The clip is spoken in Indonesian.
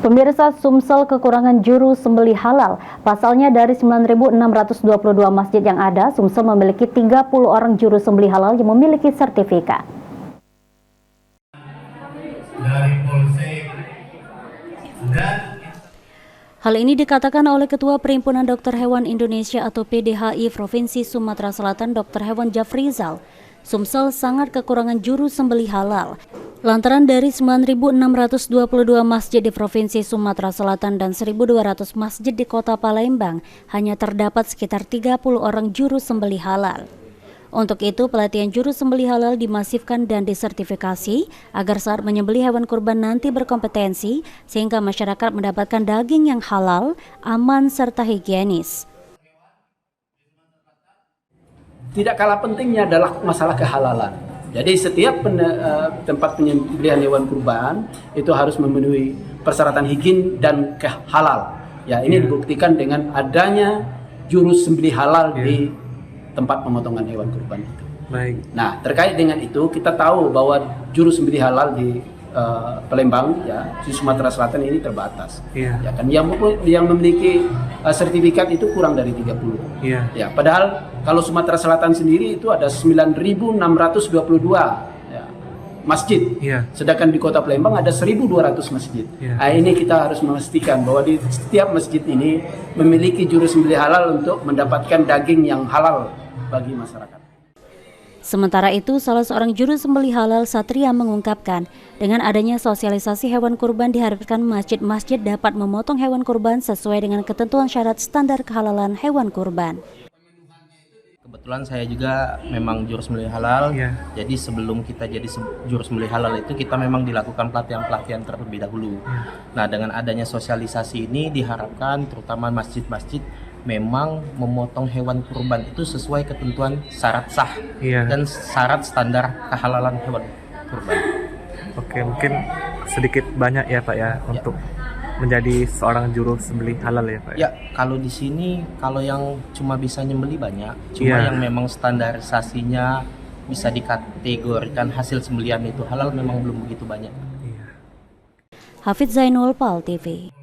Pemirsa, Sumsel kekurangan juru sembelih halal. Pasalnya dari 9.622 masjid yang ada, Sumsel memiliki 30 orang juru sembelih halal yang memiliki sertifikat. Hal ini dikatakan oleh Ketua Perhimpunan Dokter Hewan Indonesia atau PDHI Provinsi Sumatera Selatan, Dr. Hewan Jafrizal. Sumsel sangat kekurangan juru sembelih halal. Lantaran dari 9.622 masjid di Provinsi Sumatera Selatan dan 1.200 masjid di Kota Palembang, hanya terdapat sekitar 30 orang juru sembelih halal. Untuk itu, pelatihan juru sembelih halal dimasifkan dan disertifikasi agar saat menyembelih hewan kurban nanti berkompetensi, sehingga masyarakat mendapatkan daging yang halal, aman, serta higienis. Tidak kalah pentingnya adalah masalah kehalalan. Jadi setiap tempat penyembelihan hewan kurban itu harus memenuhi persyaratan higien dan halal. Ya, ini dibuktikan dengan adanya juru sembelih halal di tempat pemotongan hewan kurban itu. Baik. Nah, terkait dengan itu kita tahu bahwa juru sembelih halal di Palembang, ya, di Sumatera Selatan ini terbatas. Ya kan yang memiliki sertifikat itu kurang dari 30. Ya, padahal kalau Sumatera Selatan sendiri itu ada 9.622 masjid. Sedangkan di Kota Palembang ada 1.200 masjid. Nah, ini kita harus memastikan bahwa di setiap masjid ini memiliki juru sembelih halal untuk mendapatkan daging yang halal bagi masyarakat. Sementara itu, salah seorang juru sembelih halal, Satria, mengungkapkan, dengan adanya sosialisasi hewan kurban diharapkan masjid-masjid dapat memotong hewan kurban sesuai dengan ketentuan syarat standar kehalalan hewan kurban. Kebetulan saya juga memang juru sembelih halal, jadi sebelum kita jadi juru sembelih halal itu kita memang dilakukan pelatihan-pelatihan terlebih dahulu. Nah, dengan adanya sosialisasi ini diharapkan terutama masjid-masjid memang memotong hewan kurban itu sesuai ketentuan syarat sah dan syarat standar kehalalan hewan kurban. Oke, mungkin sedikit banyak ya Pak ya untuk menjadi seorang juru sembelih halal ya Pak. Ya, kalau di sini kalau yang cuma bisa nyembeli banyak, cuma yang memang standarisasinya bisa dikategorikan hasil sembelihan itu halal memang belum begitu banyak. Hafidz Zainul, PAL TV.